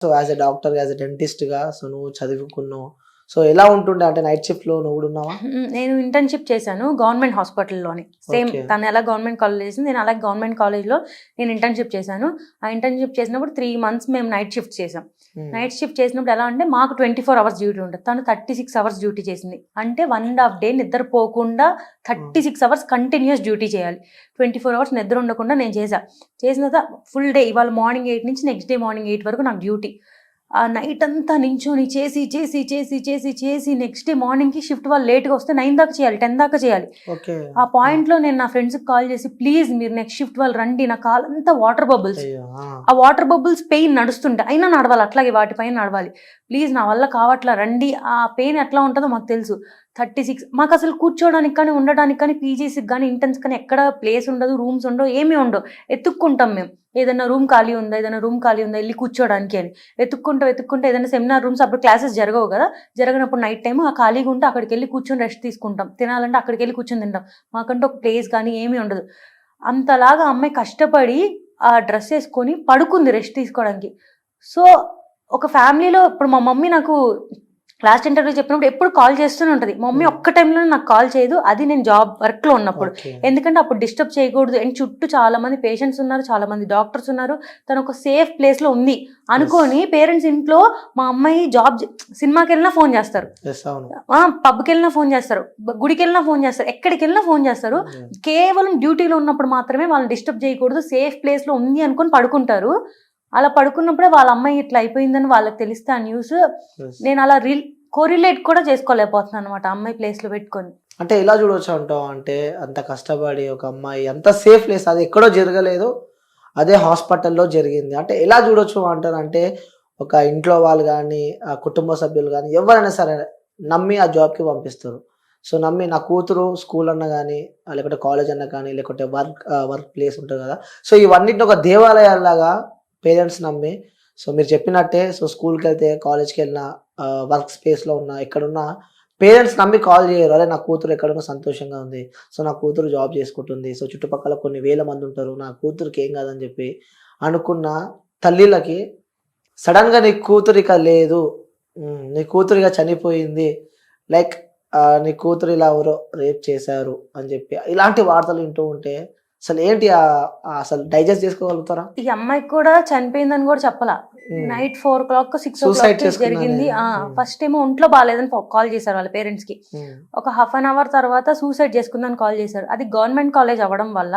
So as a doctor, as a డెంటిస్ట్‌గా so నువ్వు చదువుకున్నావు. సో ఎలా ఉంటుండే అంటే నైట్ షిఫ్ట్‌లో నువ్వు కూడా ఉన్నావా? నేను ఇంటర్న్‌షిప్ చేశాను గవర్నమెంట్ హాస్పిటల్‌లోనే. Same okay. తను ఎలా గవర్నమెంట్ కాలేజ్ చేసింది, నేను అలాగే గవర్నమెంట్ కాలేజ్‌లో నేను ఇంటర్న్‌షిప్ చేశాను. ఆ ఇంటర్న్‌షిప్ చేసినప్పుడు 3 మంత్స్ మేము నైట్ షిఫ్ట్ చేసాం. నైట్ షిఫ్ట్ చేసినప్పుడు ఎలా అంటే మాకు 24 అవర్స్ డ్యూటీ ఉంటుంది. తను 36 అవర్స్ డ్యూటీ చేసింది. అంటే 1.5 డే నిద్రపోకుండా 36 అవర్స్ కంటిన్యూస్ డ్యూటీ చేయాలి. 24 అవర్స్ నిద్ర ఉండకుండా నేను చేశా. చేసిన తర్వాత ఫుల్ డే ఇవాళ మార్నింగ్ 8 నుంచి నెక్స్ట్ డే మార్నింగ్ 8 వరకు నాకు డ్యూటీ. ఆ నైట్ అంతా నించొని చేసి నెక్స్ట్ డే మార్నింగ్‌కి షిఫ్ట్ వాళ్ళు లేట్‌గా వస్తే 9 దాకా చేయాలి, 10 దాకా చేయాలి. ఓకే. ఆ పాయింట్‌లో నేను నా ఫ్రెండ్స్‌కి కాల్ చేసి ప్లీజ్ మీరు నెక్స్ట్ షిఫ్ట్ వాళ్ళు రండి, నా కాలంతా వాటర్ బబుల్స్. అయ్యో! ఆ వాటర్ బబుల్స్ పెయిన్ నడుస్తుంటే అయినా నడవాలి, అట్లాగే వాటిపైన నడవాలి. ప్లీజ్ నా వల్ల కావట్లా రండి. ఆ పెయిన్ ఎట్లా ఉంటుందో మాకు తెలుసు. 36 మాకు అసలు కూర్చోడానికి కానీ, ఉండడానికి కానీ, పీజీస్‌కి కానీ, ఇంటర్న్స్ కానీ ఎక్కడ ప్లేస్ ఉండదు, రూమ్స్ ఉండవు, ఏమీ ఉండవు. ఎతుక్కుంటాం మేము. ఏదైనా రూమ్ ఖాళీ ఉందా, ఎళ్లి కూర్చోడానికి అని. వెతుక్కుంటూ ఏదైనా సెమినార్ రూమ్స్ అప్పుడు క్లాసెస్ జరగవు కదా! జరగనప్పుడు నైట్ టైమ్ ఆ ఖాళీగా ఉంటే అక్కడికెళ్ళి కూర్చొని రెస్ట్ తీసుకుంటాం. తినాలంటే అక్కడికెళ్ళి కూర్చొని తింటాం. మాకంటూ ఒక ప్లేస్ కానీ ఏమీ ఉండదు. అంతలాగా అమ్మాయి కష్టపడి ఆ డ్రెస్ ఏసుకొని పడుకుంది రెస్ట్ తీసుకోవడానికి. సో, ఒక ఫ్యామిలీలో ఇప్పుడు మా మమ్మీ నాకు లాస్ట్ ఇంటర్వ్యూ చెప్పినప్పుడు ఎప్పుడు కాల్ చేస్తూనే ఉంటది. మా మమ్మీ ఒక్క టైంలోనే నాకు కాల్ చేయదు. అది నేను జాబ్ వర్క్‌లో ఉన్నప్పుడు. ఓకే. ఎందుకంటే అప్పుడు డిస్టర్బ్ చేయకూడదు. అండ్ చుట్టూ చాలా మంది పేషెంట్స్ ఉన్నారు, చాలా మంది డాక్టర్స్ ఉన్నారు. తను ఒక సేఫ్ ప్లేస్‌లో ఉంది అనుకోని పేరెంట్స్ ఇంట్లో మా అమ్మాయి సినిమాకెళ్ళినా ఫోన్ చేస్తారు. యెస్. అవును. పబ్‌కెళ్ళినా ఫోన్ చేస్తారు. గుడికెళ్ళినా ఫోన్ చేస్తారు. ఎక్కడికెళ్ళినా ఫోన్ చేస్తారు. కేవలం డ్యూటీలో ఉన్నప్పుడు మాత్రమే వాళ్ళని డిస్టర్బ్ చేయకూడదు. సేఫ్ ప్లేస్‌లో ఉంది అనుకోని పడుకుంటారు. అలా పడుకున్నప్పుడే వాళ్ళ అమ్మాయి ఇట్లా అయిపోయిందని వాళ్ళకి తెలిస్తే ఆ న్యూస్ యెస్. నేను అలా కోరిలేట్ కూడా చేసుకోలేకపోతున్నాను అనమాట అమ్మాయి ప్లేస్‌లో పెట్టుకొని. అంటే ఎలా చూడొచ్చు అంటావు? అంటే అంత కష్టపడి ఒక అమ్మాయి అంత సేఫ్ ప్లేస్ అది ఎక్కడో జరగలేదు. అదే హాస్పిటల్‌లో జరిగింది. అంటే ఎలా చూడొచ్చు అంటారంటే ఒక ఇంట్లో వాళ్ళు గాని, కుటుంబ సభ్యులు గాని ఎవరైనా సరే నమ్మి ఆ జాబ్‌కి పంపిస్తారు. సో, నమ్మి నా కూతురు స్కూల్ అన్నా గాని, లేకపోతే కాలేజ్ అన్నా కానీ, లేకపోతే వర్క్ ప్లేస్ ఉంటది కదా! సో, ఇవన్నిటిని ఒక దేవాలయాల్లాగా పేరెంట్స్ నమ్మి సో, మీరు చెప్పినట్టే సో, స్కూల్‌కెళ్తే, కాలేజ్‌కెళ్ళినా వర్క్ స్పేస్‌లో ఉన్నా, ఎక్కడున్నా పేరెంట్స్ నమ్మి కాల్ చేయరు. అరే! నా కూతురు ఎక్కడున్నా సంతోషంగా ఉంది. సో, నా కూతురు జాబ్ చేసుకుంటుంది. సో, చుట్టుపక్కల కొన్ని వేల మంది ఉంటారు. నా కూతురికి ఏం కాదని చెప్పి అనుకున్న తల్లిలకి సడెన్‌గా నీ కూతురు ఇక లేదు. నీ కూతురు ఇక చనిపోయింది. లైక్ నీ కూతురు ఇలా ఎవరో రేప్ చేశారు అని చెప్పి ఇలాంటి వార్తలు వింటూ ఉంటే అసలు ఏంటి అసలు డైజెస్ట్ చేసుకోగలుగుతారా? ఈ అమ్మాయికి కూడా చనిపోయిందని కూడా చెప్పలా. నైట్ 4:00, సూసైడ్ 6:00 జరిగింది. చేసుకున్నానే. ఫస్ట్ ఏమో ఒంట్లో బాలేదని కాల్ చేశారు వాళ్ళ పేరెంట్స్‌కి. ఒక హాఫ్ అన్ అవర్ తర్వాత సూసైడ్ చేసుకుందని కాల్ చేశారు. అది గవర్నమెంట్ కాలేజ్ అవ్వడం వల్ల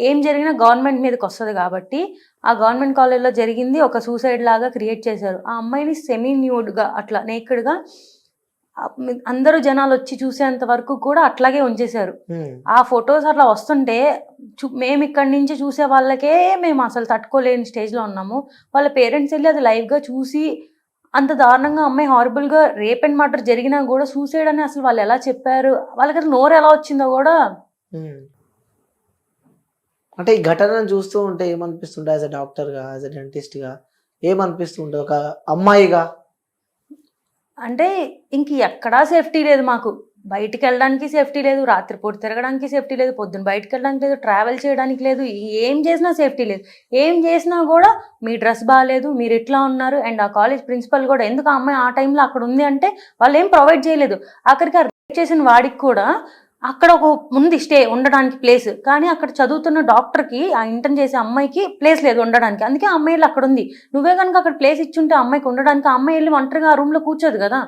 ఏం జరిగినా గవర్నమెంట్ మీదకొస్తది కాబట్టి, ఆ గవర్నమెంట్ కాలేజ్‌లో జరిగింది ఒక సూసైడ్ లాగా క్రియేట్ చేశారు. ఆ అమ్మాయిని సెమీ న్యూడ్‌గా అట్లా నేకెడ్‌గా అందరూ జనాలొచ్చి చూసేంత వరకు కూడా అట్లాగే ఉంచేశారు. ఆ ఫోటోస్ అట్లా వస్తుంటే మేమిక్కడి నుంచి చూసే వాళ్ళకే మేము అసలు తట్టుకోలేని స్టేజ్‌లో ఉన్నాము. వాళ్ళ పేరెంట్స్ ఎళ్లి అది లైవ్‌గా చూసి అంత దారుణంగా అమ్మాయి హారిబుల్‌గా రేప్ అండ్ మర్డర్ జరిగినా గూడా సూసైడ్ అని అసలు వాళ్ళెలా చెప్పారు? వాళ్ళకసలు నోరెలా వచ్చిందో గూడా అంటే ఈ ఘటనను చూస్తూ ఉంటే ఏమనిపిస్తుంటది? యాస్ ఎ డాక్టర్‌గా, యాస్ ఎ డెంటిస్ట్‌గా ఏమనిపిస్తుంటది? ఒక అమ్మాయిగా? అంటే ఇంక ఎక్కడా సేఫ్టీ లేదు మాకు. బయటికెళ్ళడానికి సేఫ్టీ లేదు. రాత్రిపూట తిరగడానికి సేఫ్టీ లేదు. పొద్దున బయటికెళ్ళడానికి లేదు. ట్రావెల్ చేయడానికి లేదు. ఏం చేసినా సేఫ్టీ లేదు. ఏం చేసినా గూడా మీ డ్రెస్ బాలేదు. మీరిట్లా ఉన్నారు. అండ్ ఆ కాలేజ్ ప్రిన్సిపల్ గూడా ఎందుకు ఆ అమ్మాయి ఆ టైంలో అక్కడుంది అంటే వాళ్ళేం ప్రొవైడ్ చేయలేదు. ఆఖరికి ఆ రేప్ చేసిన వాడికి కూడా అక్కడ ఒక ఉంది ఉండడానికి ప్లేస్. కానీ అక్కడ చదువుతున్న డాక్టర్‌కి ఆ ఇంటర్న్ చేసే అమ్మాయికి ప్లేస్ లేదు ఉండడానికి. అందుకే ఆ అమ్మాయి ఎళ్లి అక్కడుంది. నువ్వే గనుక అక్కడ ప్లేస్ ఇచ్చుంటే ఆ అమ్మాయికి ఉండడానికి ఆ అమ్మాయి ఎళ్లి ఒంటరిగా ఆ రూమ్‌లో కూర్చోదు గదా!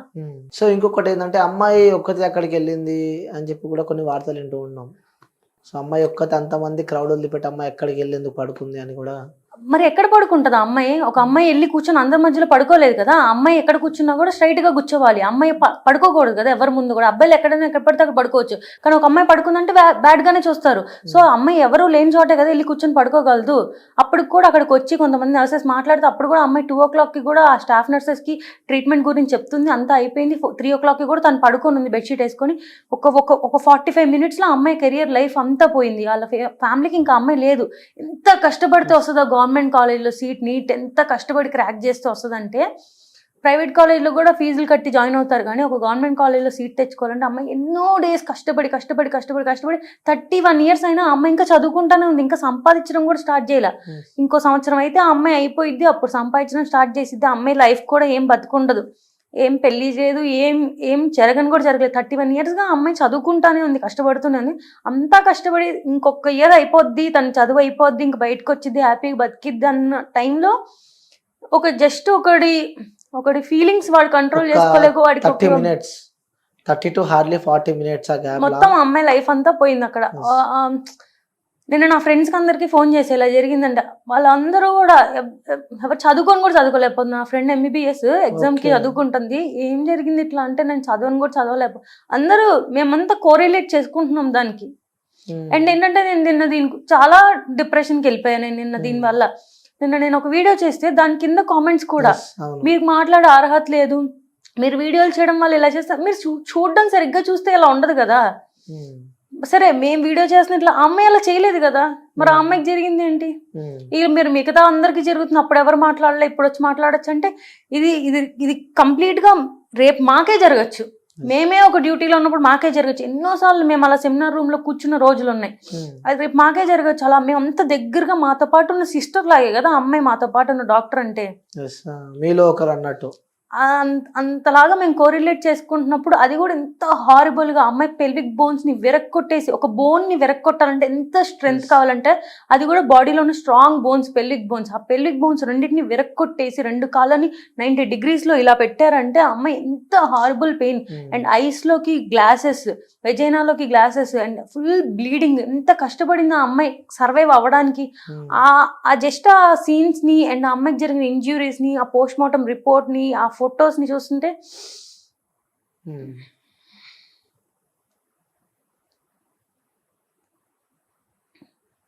సో, ఇంకొకటేందంటే అమ్మాయి ఒక్కతే అక్కడికెళ్ళింది అని చెప్పి కూడా కొన్ని వార్తలు వింటూ ఉన్నాం. సో, అమ్మాయి ఒక్కతే అంతమంది క్రౌడ్ వదిలిపెట్టి అమ్మాయి ఎక్కడికెళ్ళి ఎందుకు పడుకుంది అని కూడా మరి ఎక్కడ పడుకుంటది ఆ అమ్మాయి? ఒక అమ్మాయి ఎళ్లి కూర్చొని అందరి మధ్యలో పడుకోలేదు కదా! ఆ అమ్మాయి ఎక్కడ కూర్చున్నా గూడా స్ట్రెయిట్‌గా కూర్చోవాలి. అమ్మాయి పడుకోకూడదు కదా! ఎవరి ముందు గూడా. అబ్బాయిలు ఎక్కడైనా ఎక్కడ పడితే అక్కడ పడుకోవచ్చు. కానీ ఒక అమ్మాయి పడుకుందంటే బ్యాడ్‌గానే చూస్తారు. సో, ఆ అమ్మాయి ఎవరు లేని చోటే కదా ఎళ్లి కూర్చొని పడుకోగలదు. అప్పటికి కూడా అక్కడికొచ్చి కొంతమంది నర్సెస్ మాట్లాడితే అప్పుడు కూడా అమ్మాయి 2:00కి కూడా ఆ స్టాఫ్ నర్సెస్‌కి ట్రీట్మెంట్ గురించి చెప్తుంది. అంతా అయిపోయింది. 3:00కి కూడా తను పడుకోనుంది బెడ్‌షీట్ ఏసుకొని. ఒక 45 మినిట్స్‌లో ఆ అమ్మాయి కెరియర్ లైఫ్ అంతా పోయింది. వాళ్ళ ఫ్యామిలీకి ఇంకా అమ్మాయి లేదు. ఎంత కష్టపడితే వస్తదో గవర్నమెంట్ కాలేజ్‌లో సీట్ నీట్ ఎంత కష్టపడి క్రాక్ చేస్తే వస్తదంటే ప్రైవేట్ కాలేజ్లో కూడా ఫీజులు కట్టి జాయిన్ అవుతారు, కానీ ఒక గవర్నమెంట్ కాలేజ్లో సీట్ తెచ్చుకోవాలంటే అమ్మాయి ఎన్నో డేస్ కష్టపడి 31 years అయినా ఆ అమ్మాయి ఇంకా చదువుకుంటానే ఉంది, ఇంకా సంపాదించడం కూడా స్టార్ట్ చేయలే. ఇంకో సంవత్సరం అయితే ఆ అమ్మాయి అయిపోయిద్ది, అప్పుడు సంపాదించడం స్టార్ట్ చేసిద్ది. ఆ అమ్మాయి లైఫ్ కూడా ఏం బతుకుండదు, ఏం పెళ్లి చేయదు, ఏం జరగని కూడా జరగలేదు. 31 yearsగా ఆ అమ్మాయి చదువుకుంటానే ఉంది, కష్టపడుతూనే ఉంది. అంతా కష్టపడి ఇంకొక ఇయర్ అయిపోద్ది, తన చదువు అయిపోద్ది, ఇంక బయటకు వచ్చిద్ది, హ్యాపీగా బతికిద్ది అన్న టైంలో ఒక జస్ట్ ఒకటి ఫీలింగ్స్ వాడు కంట్రోల్ చేసుకోలేక వాడికి 30 to hardly 40 minutes ఆ గ్యాప్ మొత్తం అమ్మాయి లైఫ్ అంతా పోయింది అక్కడ. నేను నా ఫ్రెండ్స్కి అందరికీ ఫోన్ చేసి ఇలా జరిగిందంట. వాళ్ళందరూ కూడా ఎవరు చదువుకొని కూడా చదువుకోలేకపోతుంది. నా ఫ్రెండ్ MBBS ఎగ్జామ్కి చదువుకుంటుంది. ఏం జరిగింది ఇట్లా అంటే, నేను చదవని కూడా చదవలేకపో. అందరూ మేమంతా కోరిలేట్ చేసుకుంటున్నాం దానికి. అండ్ ఏంటంటే నేను నిన్న దీనికి చాలా డిప్రెషన్కి వెళ్ళిపోయాను. దీనివల్ల నేను ఒక వీడియో చేస్తే దాని కింద కామెంట్స్ కూడా, మీకు మాట్లాడే అర్హత లేదు, మీరు వీడియోలు చేయడం వల్ల ఇలా చేస్తారు, మీరు చూడడం సరిగ్గా చూస్తే ఇలా ఉండదు కదా. సరే మేము వీడియో చేసిన ఇట్లా ఆ అమ్మాయి అలా చేయలేదు కదా, మరి ఆ అమ్మాయికి జరిగింది ఏంటి? ఇక మీరు మిగతా అందరికి జరుగుతుంది, అప్పుడు ఎవరు మాట్లాడలే, ఇప్పుడు వచ్చి మాట్లాడచ్చు అంటే ఇది కంప్లీట్ గా రేపు మాకే జరగచ్చు. మేమే ఒక డ్యూటీలో ఉన్నప్పుడు మాకే జరగచ్చు. ఎన్నోసార్లు మేము అలా సెమినార్ రూమ్ లో కూర్చున్న రోజులు ఉన్నాయి. అది రేపు మాకే జరగచ్చు. అలా మేము అంత దగ్గరగా మాతో పాటు ఉన్న సిస్టర్ లాగే కదా అమ్మాయి, మాతో పాటు ఉన్న డాక్టర్ అంటే మీలో ఒకరు అన్నట్టు. అంతలాగా మేము కోరిలేట్ చేసుకుంటున్నప్పుడు అది కూడా ఎంత హారిబుల్ గా, అమ్మాయి పెల్విక్ బోన్స్ ని విరక్కొట్టేసి, ఒక బోన్ ని విరక్కొట్టాలంటే ఎంత స్ట్రెంగ్త్ కావాలంటే, అది కూడా బాడీలో ఉన్న స్ట్రాంగ్ బోన్స్, పెల్విక్ బోన్స్, ఆ పెల్విక్ బోన్స్ రెండింటిని విరక్కొట్టేసి 2 కాళ్ళని 90 degrees లో ఇలా పెట్టారంటే ఆ అమ్మాయి ఎంత హారిబుల్ పెయిన్. అండ్ ఐస్ లోకి గ్లాసెస్, వెజైనాలోకి గ్లాసెస్, అండ్ ఫుల్ బ్లీడింగ్. ఎంత కష్టపడింది ఆ అమ్మాయి సర్వైవ్ అవ్వడానికి. ఆ జస్ట్ ఆ సీన్స్ ని అండ్ ఆ అమ్మాయికి జరిగిన ఇంజ్యూరీస్ ని, ఆ పోస్ట్ మార్టం రిపోర్ట్ ని, ఆ ఫొటోస్ ని చూస్తుంటే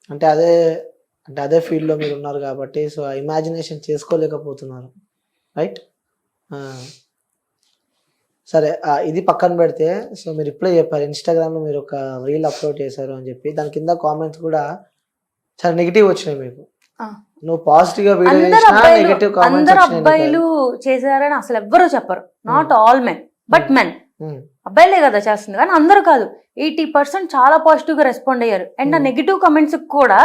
అంటే అదే ఫీల్డ్ లో మీరు ఉన్నారు కాబట్టి సో ఇమాజినేషన్ చేసుకోలేకపోతున్నారు, రైట్? సరే, ఇది పక్కన పెడితే, సో మీరు ఇప్పుడే చెప్పారు ఇన్స్టాగ్రామ్ లో మీరు ఒక రీల్ అప్లోడ్ చేశారు అని చెప్పి, దాని కింద కామెంట్స్ కూడా చాలా నెగిటివ్ వచ్చినాయి మీకు. నువ్వు పాజిటివ్ గా వీడియో చేసినా నెగటివ్ కామెంట్స్ అందరు అబ్బాయిలు చేశారని అసలు ఎవ్వరూ చెప్పరు. Not all men but men. అబ్బాయిలే కదా చేస్తుంది, కానీ అందరూ కాదు. 80% చాలా పాజిటివ్ గా రెస్పాండ్ అయ్యారు. అండ్ ఆ నెగిటివ్ కమెంట్స్ కూడా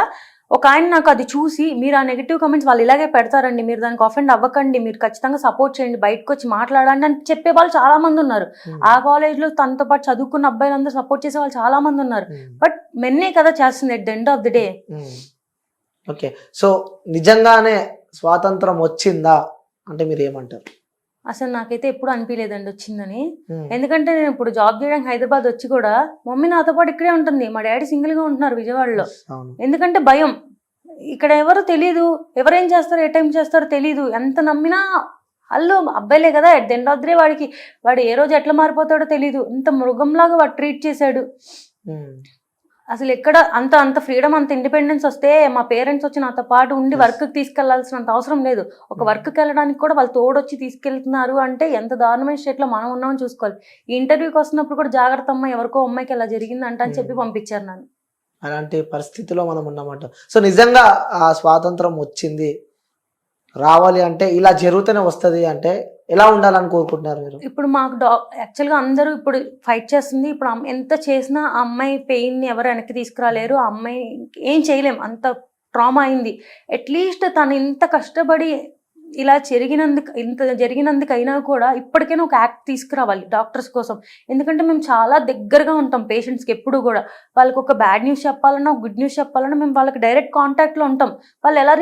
ఒక ఆయన నాకు అది చూసి, మీరు ఆ నెగిటివ్ కమెంట్స్ వాళ్ళు ఇలాగే పెడతారండి, మీరు దానికి అఫెండ్ అవ్వకండి, మీరు ఖచ్చితంగా సపోర్ట్ చేయండి, బయటకు వచ్చి మాట్లాడండి అని చెప్పే వాళ్ళు చాలా మంది ఉన్నారు. ఆ కాలేజ్ లో తనతో పాటు చదువుకున్న అబ్బాయిలందరూ సపోర్ట్ చేసే వాళ్ళు చాలా మంది ఉన్నారు. బట్ మెన్నే కదా చేస్తుంది at the end of the day. Okay, so నిజంగానే స్వాతంత్రం వచ్చిందా అంటే మీరు ఏమంటారు? అసలు నాకైతే ఎప్పుడు అనిపించలేదండి వచ్చిందని. ఎందుకంటే నేను ఇప్పుడు జాబ్ చేయడానికి హైదరాబాద్ వచ్చి కూడా మమ్మీ నాతో పాటు ఇక్కడే ఉంటుంది, మా డాడీ సింగిల్ గా ఉంటున్నారు విజయవాడలో. ఎందుకంటే భయం, ఇక్కడ ఎవరు తెలీదు, ఎవరేం చేస్తారో ఏ టైం చేస్తారో తెలీదు. ఎంత నమ్మినా వాళ్ళు అబ్బాయిలే కదా, at the end of the day వాడు ఏ రోజు ఎట్లా మారిపోతాడో తెలీదు. ఇంత మృగంలాగా వాడు ట్రీట్ చేశాడు. అసలు ఎక్కడ అంత ఫ్రీడమ్, అంత ఇండిపెండెన్స్ వస్తే మా పేరెంట్స్ వచ్చి నాతో పాటు ఉండి వర్క్ తీసుకెళ్లాల్సినంత అవసరం లేదు. ఒక వర్క్కి వెళ్ళడానికి కూడా వాళ్ళు తోడొచ్చి తీసుకెళ్తున్నారు అంటే ఎంత దారుణమైన స్టేట్ లో మనం ఉన్నామని చూసుకోవాలి. ఈ ఇంటర్వ్యూకి వస్తున్నప్పుడు కూడా జాగ్రత్త అమ్మ, ఎవరికో అమ్మాయికి ఎలా జరిగిందంట అని చెప్పి పంపించారు నన్ను. అలాంటి పరిస్థితిలో మనం ఉన్నామంట. సో నిజంగా ఆ స్వాతంత్రం వచ్చింది, రావాలి అంటే ఇలా జరుగుతూనే వస్తుంది అంటే ఎలా ఉండాలని కోరుకుంటున్నారు మీరు? ఇప్పుడు మాకు యాక్చువల్గా అందరూ ఇప్పుడు ఫైట్ చేస్తుంది. ఇప్పుడు ఎంత చేసినా ఆ అమ్మాయి పెయిన్ ని ఎవరు వెనక్కి తీసుకురాలేరు. ఆ అమ్మాయి ఏం చేయలేం, అంత ట్రామా అయింది. అట్లీస్ట్ తను ఇంత కష్టపడి ఇలా జరిగినందుకైనా కూడా ఇప్పటికైనా ఒక యాక్ట్ తీసుకురావాలి డాక్టర్స్ కోసం. ఎందుకంటే మేము చాలా దగ్గరగా ఉంటాం పేషెంట్స్కి. ఎప్పుడు కూడా వాళ్ళకి ఒక బ్యాడ్ న్యూస్ చెప్పాలన్నా, గుడ్ న్యూస్ చెప్పాలన్నా మేము వాళ్ళకి డైరెక్ట్ కాంటాక్ట్లో ఉంటాం. వాళ్ళు ఎలా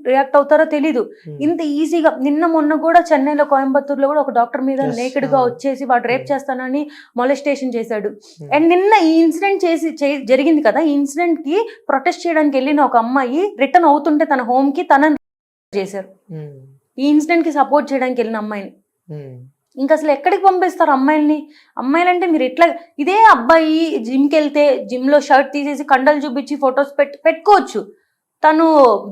రియాక్ట్ అవుతారో తెలీదు. ఇంత ఈజీగా నిన్న మొన్న కూడా చెన్నైలో, కోయంబత్తూరులో కూడా ఒక డాక్టర్ మీద నేకెడ్ గా వచ్చేసి వాడు రేప్ చేస్తానని మొలెస్టేషన్ చేశాడు. అండ్ నిన్న ఈ ఇన్సిడెంట్ జరిగింది కదా, ఈ ఇన్సిడెంట్ కి ప్రొటెస్ట్ చేయడానికి వెళ్ళిన ఒక అమ్మాయి రిటర్న్ అవుతుంటే తన హోమ్ కి తనని చేశారు. ఈ ఇన్సిడెంట్ కి సపోర్ట్ చేయడానికి వెళ్ళిన అమ్మాయిని ఇంకా అసలు ఎక్కడికి పంపిస్తారు అమ్మాయిల్ని? అమ్మాయిలంటే మీరు ఎట్లా, ఇదే అబ్బాయి జిమ్కి వెళ్తే జిమ్ లో షర్ట్ తీసేసి కండలు చూపించి ఫొటోస్ పెట్టుకోవచ్చు, తను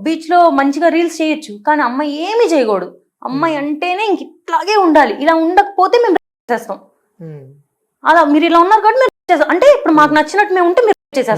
బీచ్ లో మంచిగా రీల్స్ చేయొచ్చు. కానీ అమ్మాయి ఏమీ చేయకూడదు. అమ్మాయి అంటేనే ఇంక ఇట్లాగే ఉండాలి. ఇలా ఉండకపోతే మేము చేస్తాం. అలా మీరు ఇలా ఉన్నారు కాబట్టి మేము చేస్తాం. అంటే ఇప్పుడు మాకు నచ్చినట్టు మేము ఉంటే